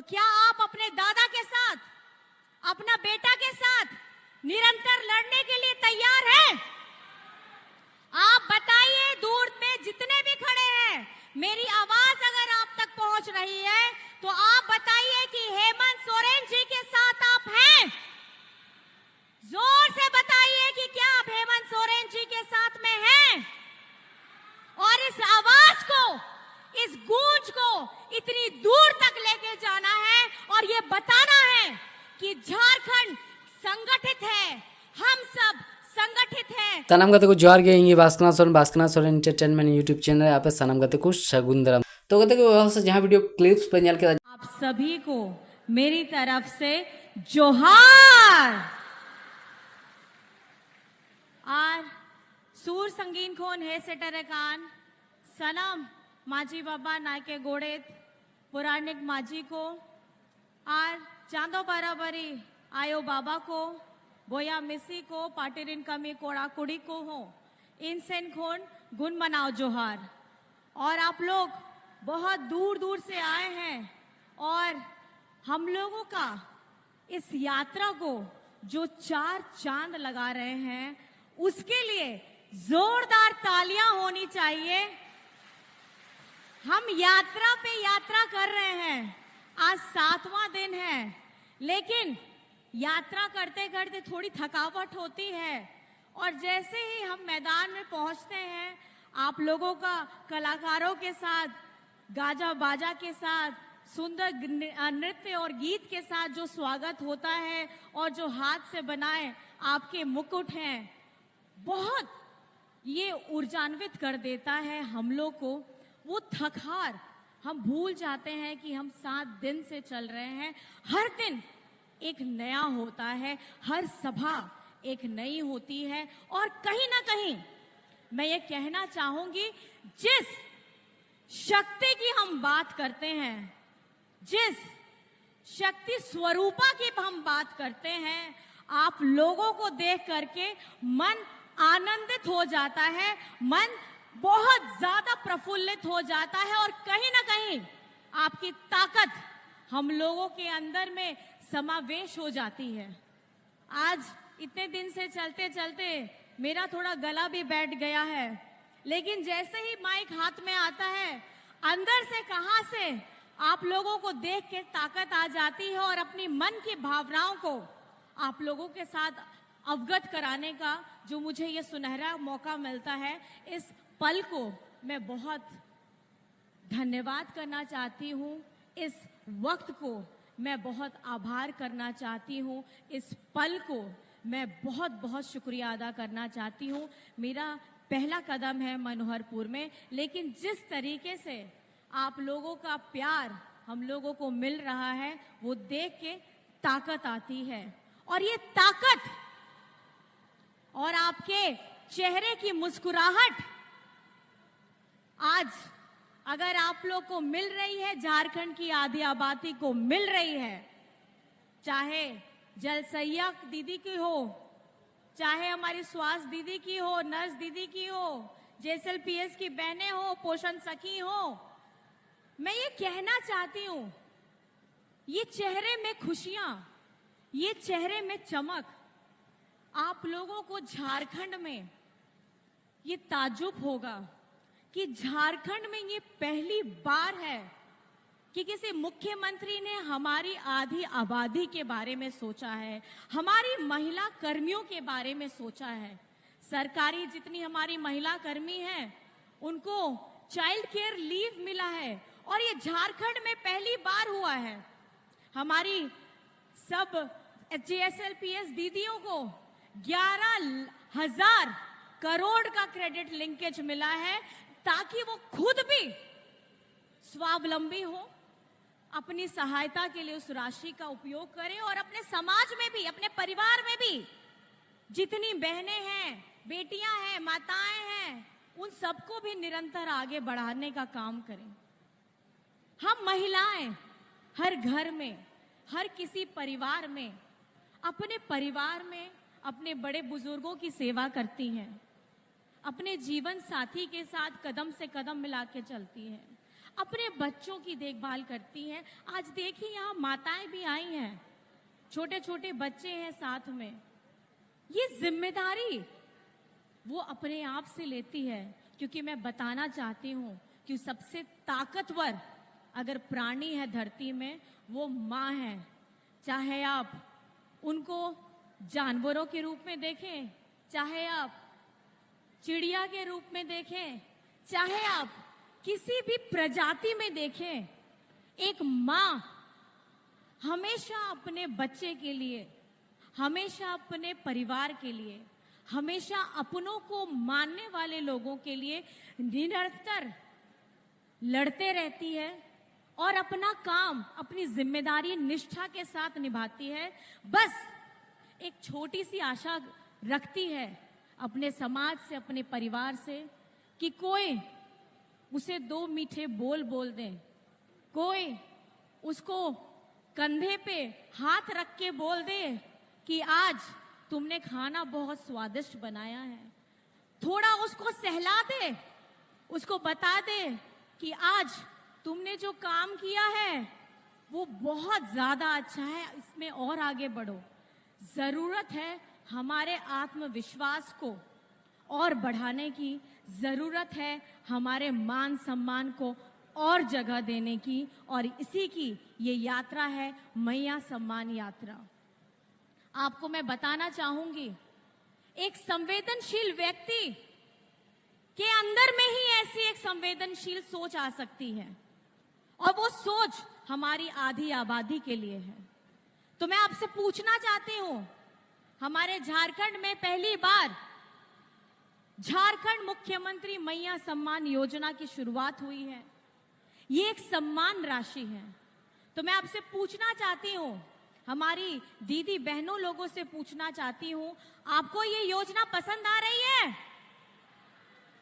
क्या आप अपने दादा के साथ, अपना बेटा के साथ निरंतर लड़ने के लिए तैयार हैं? आप बताइए, दूर में जितने भी खड़े हैं, मेरी आवाज अगर आप तक पहुंच रही है तो आप बताइए कि हेमंत सोरेन जी के साथ आप हैं। जोर से बताइए कि क्या आप हेमंत सोरेन जी के साथ में हैं। और इस आवाज को, इस गूंज को इतनी दूर तक लेके जाना है और ये बताना है कि झारखंड संगठित है, हम सब संगठित हैं। सनम गाते को जोहार गे इंगी बास्कना सोरेन एंटरटेनमेंट यूट्यूब चैनल यहाँ पे सनम गाते को शगुन दराम। तो कहते कि वहाँ से जहाँ वीडियो क्लिप्स पे निकाल के आप सभी को मेरी तरफ से जोहार। और सूर संगीन खोन है सेटरकान सनम माझी बाबा नाके गोड़ेत पुराणिक माझी को और चांदो बराबरी आयो बाबा को बोया मिसी को पाटिरिन कमी कोड़ा कुड़ी को हो इनसेन खोन गुण मनाओ जोहार। और आप लोग बहुत दूर दूर से आए हैं और हम लोगों का इस यात्रा को जो 4 चांद लगा रहे हैं उसके लिए जोरदार तालियां होनी चाहिए। हम यात्रा पे यात्रा कर रहे हैं, आज 7वां दिन है, लेकिन यात्रा करते करते थोड़ी थकावट होती है और जैसे ही हम मैदान में पहुंचते हैं आप लोगों का कलाकारों के साथ, गाजा बाजा के साथ, सुंदर नृत्य और गीत के साथ जो स्वागत होता है और जो हाथ से बनाए आपके मुकुट हैं, बहुत ये ऊर्जान्वित कर देता है हम लोग को। वो थकान हम भूल जाते हैं कि हम 7 दिन से चल रहे हैं। हर दिन एक नया होता है, हर सभा एक नई होती है और कहीं ना कहीं मैं ये कहना चाहूंगी, जिस शक्ति की हम बात करते हैं, जिस शक्ति स्वरूपा की हम बात करते हैं, आप लोगों को देख करके मन आनंदित हो जाता है, मन बहुत ज्यादा प्रफुल्लित हो जाता है और कहीं ना कहीं आपकी ताकत हम लोगों के अंदर में समावेश हो जाती है। आज इतने दिन से चलते चलते मेरा थोड़ा गला भी बैठ गया है, लेकिन जैसे ही माइक हाथ में आता है अंदर से कहां से आप लोगों को देख के ताकत आ जाती है और अपनी मन की भावनाओं को आप लोगों के साथ अवगत कराने का जो मुझे ये सुनहरा मौका मिलता है, इस पल को मैं बहुत धन्यवाद करना चाहती हूँ। इस वक्त को मैं बहुत आभार करना चाहती हूँ, इस पल को मैं बहुत बहुत शुक्रिया अदा करना चाहती हूँ। मेरा पहला कदम है मनोहरपुर में, लेकिन जिस तरीके से आप लोगों का प्यार हम लोगों को मिल रहा है वो देख के ताकत आती है। और ये ताकत और आपके चेहरे की मुस्कुराहट आज अगर आप लोग को मिल रही है, झारखंड की आधी आबादी को मिल रही है, चाहे जलसैया दीदी की हो, चाहे हमारी स्वास्थ्य दीदी की हो, नर्स दीदी की हो, JSLPS की बहनें हो, पोषण सखी हो, मैं ये कहना चाहती हूं, ये चेहरे में खुशियां, ये चेहरे में चमक, आप लोगों को झारखंड में ये ताज्जुब होगा कि झारखंड में ये पहली बार है कि किसी मुख्यमंत्री ने हमारी आधी आबादी के बारे में सोचा है, हमारी महिला कर्मियों के बारे में सोचा है। सरकारी जितनी हमारी महिला कर्मी हैं उनको चाइल्ड केयर लीव मिला है और ये झारखंड में पहली बार हुआ है। हमारी सब JSLPS दीदियों को 11,000 करोड़ का क्रेडिट लिंकेज मिला है ताकि वो खुद भी स्वावलंबी हो, अपनी सहायता के लिए उस राशि का उपयोग करें और अपने समाज में भी, अपने परिवार में भी जितनी बहनें हैं, बेटियां हैं, माताएं हैं, उन सबको भी निरंतर आगे बढ़ाने का काम करें। हम महिलाएं हर घर में, हर किसी परिवार में, अपने परिवार में अपने बड़े बुजुर्गों की सेवा करती हैं, अपने जीवन साथी के साथ कदम से कदम मिला के चलती हैं, अपने बच्चों की देखभाल करती हैं। आज देखिए यहाँ माताएं भी आई हैं, छोटे छोटे बच्चे हैं साथ में। ये जिम्मेदारी वो अपने आप से लेती है, क्योंकि मैं बताना चाहती हूँ कि सबसे ताकतवर अगर प्राणी है धरती में वो माँ है। चाहे आप उनको जानवरों के रूप में देखें, चाहे आप चिड़िया के रूप में देखें, चाहे आप किसी भी प्रजाति में देखें, एक माँ हमेशा अपने बच्चे के लिए, हमेशा अपने परिवार के लिए, हमेशा अपनों को मानने वाले लोगों के लिए निरंतर लड़ते रहती है और अपना काम, अपनी जिम्मेदारी निष्ठा के साथ निभाती है। बस एक छोटी सी आशा रखती है अपने समाज से, अपने परिवार से, कि कोई उसे दो मीठे बोल बोल दे, कोई उसको कंधे पे हाथ रख के बोल दे कि आज तुमने खाना बहुत स्वादिष्ट बनाया है। थोड़ा उसको सहला दे, उसको बता दे कि आज तुमने जो काम किया है वो बहुत ज्यादा अच्छा है, इसमें और आगे बढ़ो। जरूरत है हमारे आत्मविश्वास को और बढ़ाने की, जरूरत है हमारे मान सम्मान को और जगह देने की, और इसी की ये यात्रा है मैया सम्मान यात्रा। आपको मैं बताना चाहूंगी, एक संवेदनशील व्यक्ति के अंदर में ही ऐसी एक संवेदनशील सोच आ सकती है, और वो सोच हमारी आधी आबादी के लिए है। तो मैं आपसे पूछना चाहती हूं, हमारे झारखंड में पहली बार झारखंड मुख्यमंत्री मैया सम्मान योजना की शुरुआत हुई है। ये एक सम्मान राशि है। तो मैं आपसे पूछना चाहती हूं, हमारी दीदी बहनों लोगों से पूछना चाहती हूं, आपको ये योजना पसंद आ रही है?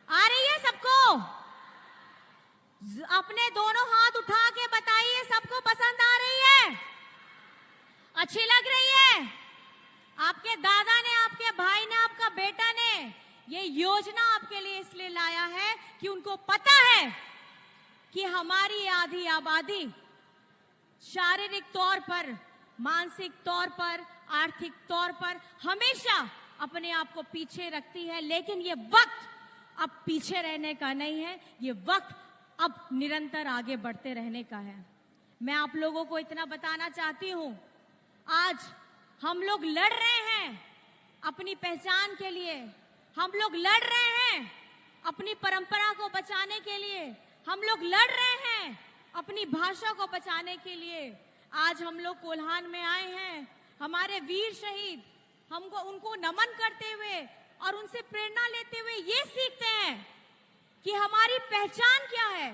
आ रही है सबको? अपने दोनों हाथ उठा के बताइए, सबको पसंद आ रही है? अच्छी लग रही है? आपके दादा ने, आपके भाई ने, आपका बेटा ने ये योजना आपके लिए इसलिए लाया है कि उनको पता है कि हमारी आधी आबादी शारीरिक तौर पर, मानसिक तौर पर, आर्थिक तौर पर हमेशा अपने आप को पीछे रखती है। लेकिन ये वक्त अब पीछे रहने का नहीं है, ये वक्त अब निरंतर आगे बढ़ते रहने का है। मैं आप लोगों को इतना बताना चाहती हूं, आज हम लोग लड़ रहे हैं अपनी पहचान के लिए, हम लोग लड़ रहे हैं अपनी परंपरा को बचाने के लिए, हम लोग लड़ रहे हैं अपनी भाषा को बचाने के लिए। आज हम लोग कोल्हान में आए हैं, हमारे वीर शहीद, हमको उनको नमन करते हुए और उनसे प्रेरणा लेते हुए ये सीखते हैं कि हमारी पहचान क्या है,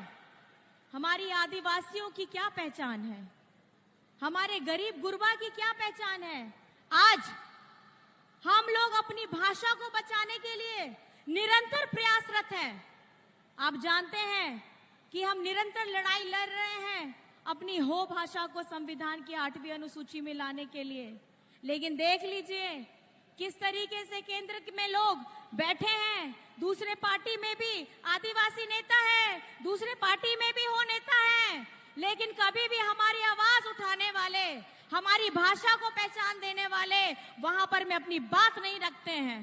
हमारी आदिवासियों की क्या पहचान है, हमारे गरीब गुरबा की क्या पहचान है। आज हम लोग अपनी भाषा को बचाने के लिए निरंतर प्रयासरत हैं। आप जानते हैं कि हम निरंतर लड़ाई लड़ रहे हैं अपनी हो भाषा को संविधान की 8वीं अनुसूची में लाने के लिए। लेकिन देख लीजिए किस तरीके से केंद्र में लोग बैठे हैं, दूसरे पार्टी में भी आदिवासी नेता है, दूसरे पार्टी में भी हो नेता है, लेकिन कभी भी हमारी आवाज उठाने वाले, हमारी भाषा को पहचान देने वाले वहां पर में अपनी बात नहीं रखते हैं।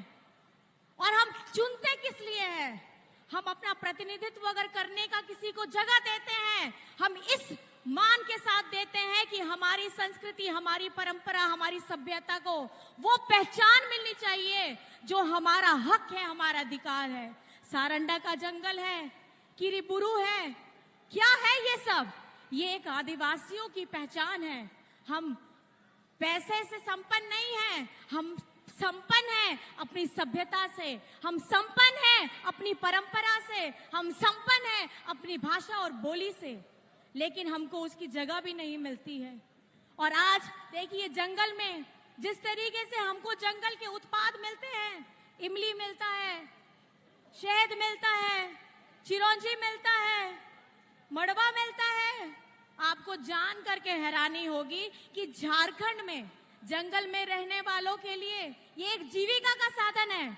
और हम चुनते किस लिए हैं? हम अपना प्रतिनिधित्व अगर करने का किसी को जगह देते हैं, हम इस मान के साथ देते हैं कि हमारी संस्कृति, हमारी परंपरा, हमारी सभ्यता को वो पहचान मिलनी चाहिए जो हमारा हक है, हमारा अधिकार है। सारंडा का जंगल है, किरीबुरू है, क्या है ये सब? ये एक आदिवासियों की पहचान है। हम पैसे से संपन्न नहीं हैं, हम संपन्न हैं अपनी सभ्यता से, हम संपन्न हैं अपनी परंपरा से, हम संपन्न हैं अपनी भाषा और बोली से, लेकिन हमको उसकी जगह भी नहीं मिलती है। और आज देखिए जंगल में जिस तरीके से हमको जंगल के उत्पाद मिलते हैं, इमली मिलता है, शहद मिलता है, चिरौंजी मिलता है, मड़वा मिलता है, आपको जान करके हैरानी होगी कि झारखंड में जंगल में रहने वालों के लिए ये एक जीविका का साधन है,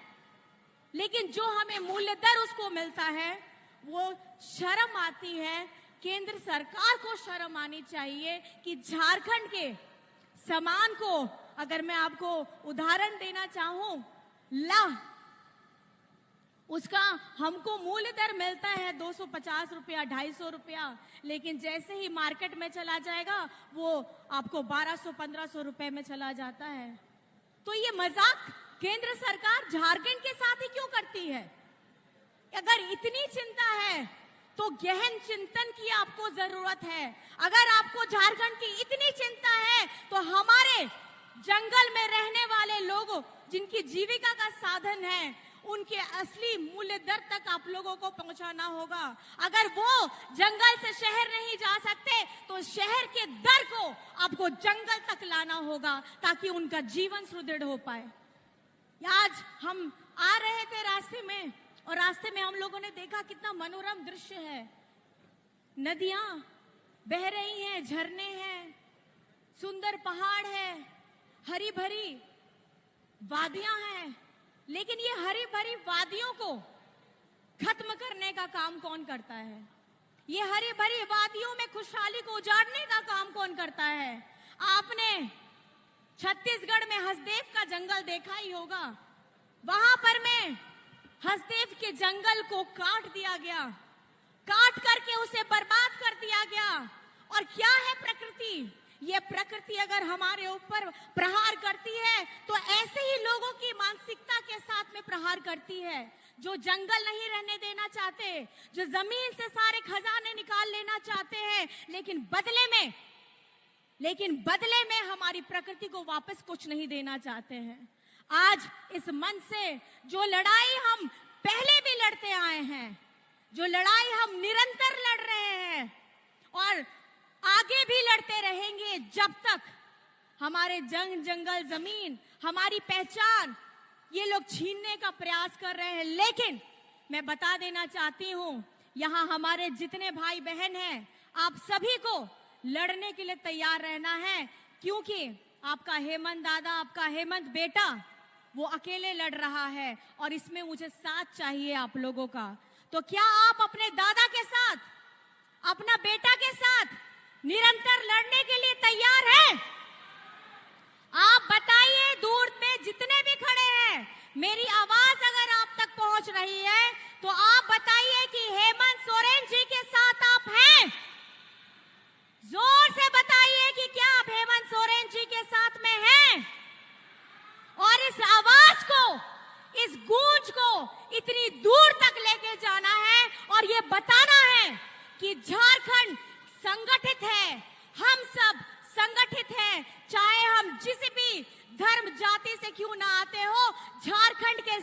लेकिन जो हमें मूल्य दर उसको मिलता है, वो शर्म आती है केंद्र सरकार को शर्म आनी चाहिए कि झारखंड के सामान को, अगर मैं आपको उदाहरण देना चाहूं, उसका हमको मूल्य दर मिलता है 250 रुपया, 250 रुपया, लेकिन जैसे ही मार्केट में चला जाएगा वो आपको 1200-1500 रुपए में चला जाता है। तो ये मजाक केंद्र सरकार झारखंड के साथ ही क्यों करती है? अगर इतनी चिंता है तो गहन चिंतन की आपको जरूरत है। अगर आपको झारखंड की इतनी चिंता है तो हमारे जंगल में रहने वाले लोगों जिनकी जीविका का साधन है उनके असली मूल्य दर तक आप लोगों को पहुंचाना होगा। अगर वो जंगल से शहर नहीं जा सकते तो शहर के दर को आपको जंगल तक लाना होगा ताकि उनका जीवन सुदृढ़ हो पाए। आज हम आ रहे थे रास्ते में और रास्ते में हम लोगों ने देखा कितना मनोरम दृश्य है। नदियां बह रही हैं, झरने हैं, सुंदर पहाड़ है, हरी भरी वादियां हैं, लेकिन ये हरी भरी वादियों को खत्म करने का काम कौन करता है? ये हरी भरी वादियों में खुशहाली को उजाड़ने का काम कौन करता है? आपने छत्तीसगढ़ में हसदेव का जंगल देखा ही होगा। वहां पर में हसदेव के जंगल को काट दिया गया, काट करके उसे बर्बाद कर दिया गया। और क्या है प्रकृति? ये प्रकृति अगर हमारे ऊपर प्रहार करती है तो ऐसे ही लोगों की मानसिकता के साथ में प्रहार करती है जो जंगल नहीं रहने देना चाहते, जो जमीन से सारे खजाने निकाल लेना चाहते हैं, लेकिन बदले में हमारी प्रकृति को वापस कुछ नहीं देना चाहते हैं। आज इस मन से जो लड़ाई हम पहले भी लड़ते आए हैं, जो लड़ाई हम निरंतर लड़ रहे हैं और आगे भी लड़ते रहेंगे जब तक हमारे जंगल जमीन, हमारी पहचान ये लोग छीनने का प्रयास कर रहे हैं। लेकिन मैं बता देना चाहती हूं, यहां हमारे जितने भाई बहन हैं, आप सभी को लड़ने के लिए तैयार रहना है, क्योंकि आपका हेमंत दादा, आपका हेमंत बेटा वो अकेले लड़ रहा है और इसमें मुझे साथ चाहिए आप लोगों का। तो क्या आप अपने दादा के साथ, अपना बेटा के साथ निरंतर लड़ने के लिए तैयार हैं? आप बताइए, दूर में जितने भी खड़े हैं, मेरी आवाज अगर आप तक पहुंच रही है तो आप बताइए कि हेमंत सोरेन जी के साथ आप हैं? जोर से बताइए कि क्या आप हेमंत सोरेन जी के साथ में हैं? और इस आवाज को, इस गूंज को इतनी दूर तक लेके जाना है और ये बताना है कि झारखंड संगठित है, हम सब संगठित हैं। चाहे हम जिस भी धर्म जाति से क्यों ना आते हो, झारखंड के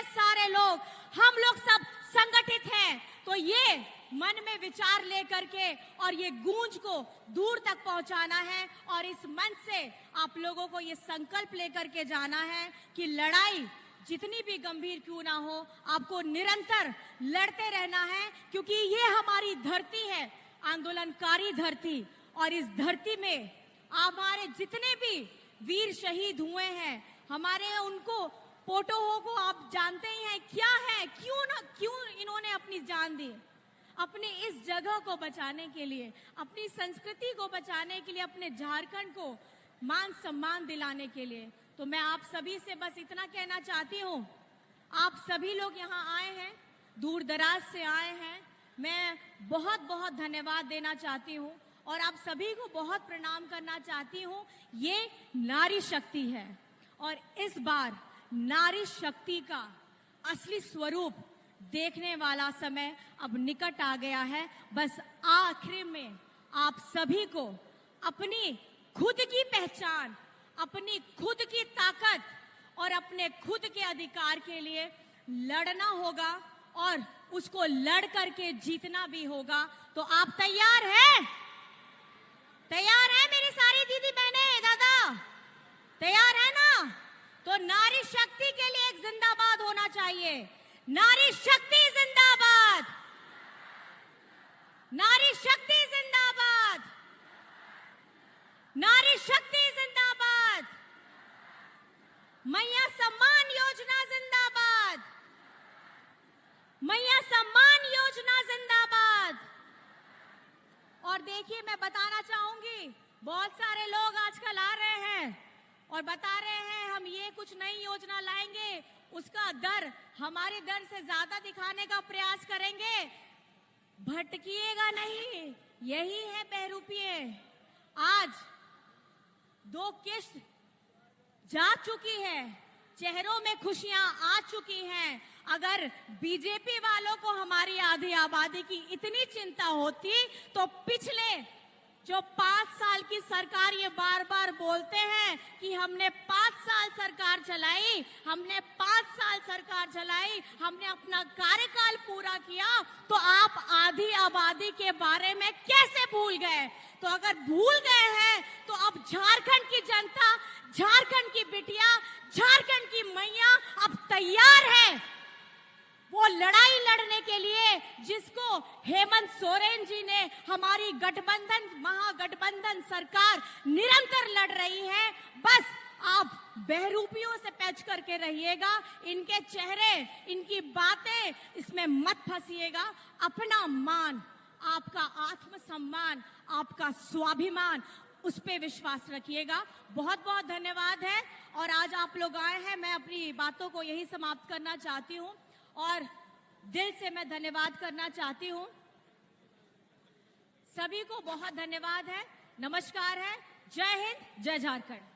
सारे लोग, हम लोग सब संगठित हैं। तो ये मन में विचार लेकर के और ये गूंज को दूर तक पहुंचाना है और इस मन से आप लोगों को ये संकल्प लेकर के जाना है कि लड़ाई जितनी भी गंभीर क्यों ना हो, आपको निरंतर लड़ते रहना है, क्योंकि ये हमारी धरती है, आंदोलनकारी धरती। और इस धरती में हमारे जितने भी वीर शहीद हुए हैं, हमारे उनको फोटो को आप जानते ही हैं क्या है, क्यों इन्होंने अपनी जान दी, अपनी इस जगह को बचाने के लिए, अपनी संस्कृति को बचाने के लिए, अपने झारखंड को मान सम्मान दिलाने के लिए। तो मैं आप सभी से बस इतना कहना चाहती हूँ, आप सभी लोग यहाँ आए हैं, दूर दराज से आए हैं, मैं बहुत बहुत धन्यवाद देना चाहती हूँ और आप सभी को बहुत प्रणाम करना चाहती हूँ। ये नारी शक्ति है और इस बार नारी शक्ति का असली स्वरूप देखने वाला समय अब निकट आ गया है। बस आखिर में आप सभी को अपनी खुद की पहचान, अपनी खुद की ताकत और अपने खुद के अधिकार के लिए लड़ना होगा और उसको लड़ करके जीतना भी होगा। तो आप तैयार हैं? तैयार है मेरी सारी दीदी बहनें, दादा? तैयार है ना? तो नारी शक्ति के लिए एक जिंदाबाद होना चाहिए। नारी शक्ति जिंदाबाद, नारी शक्ति जिंदाबाद, नारी शक्ति जिंदाबाद, मैया सम्मान योजना जिंदाबाद, मैया सम्मान योजना जिंदाबाद, चला रहे हैं और बता रहे हैं हम ये कुछ नई योजना लाएंगे, उसका दर हमारे दर से ज्यादा दिखाने का प्रयास करेंगे, भटकिएगा नहीं। यही है बहरूपीय। आज 2 किश्त जा चुकी है, चेहरों में खुशियां आ चुकी हैं। अगर बीजेपी वालों को हमारी आधी आबादी की इतनी चिंता होती तो पिछले जो 5 साल की सरकार, ये बार बार बोलते हैं कि हमने 5 साल सरकार चलाई, हमने 5 साल सरकार चलाई, हमने अपना कार्यकाल पूरा किया, तो आप आधी आबादी के बारे में कैसे भूल गए? तो अगर भूल गए हैं तो अब झारखंड की जनता, झारखंड की बिटिया, झारखंड की मैया अब तैयार है वो लड़ाई लड़ने के लिए जिसको हेमंत सोरेन जी ने, हमारी गठबंधन, महागठबंधन सरकार निरंतर लड़ रही है। बस आप बहरूपियों से पैच करके रहिएगा, इनके चेहरे, इनकी बातें, इसमें मत फंसिएगा। अपना मान, आपका आत्मसम्मान, आपका स्वाभिमान, उस पे विश्वास रखिएगा। बहुत बहुत धन्यवाद है। और आज आप लोग आए हैं, मैं अपनी बातों को यही समाप्त करना चाहती हूँ और दिल से मैं धन्यवाद करना चाहती हूँ। सभी को बहुत धन्यवाद है, नमस्कार है, जय हिंद, जय झारखंड।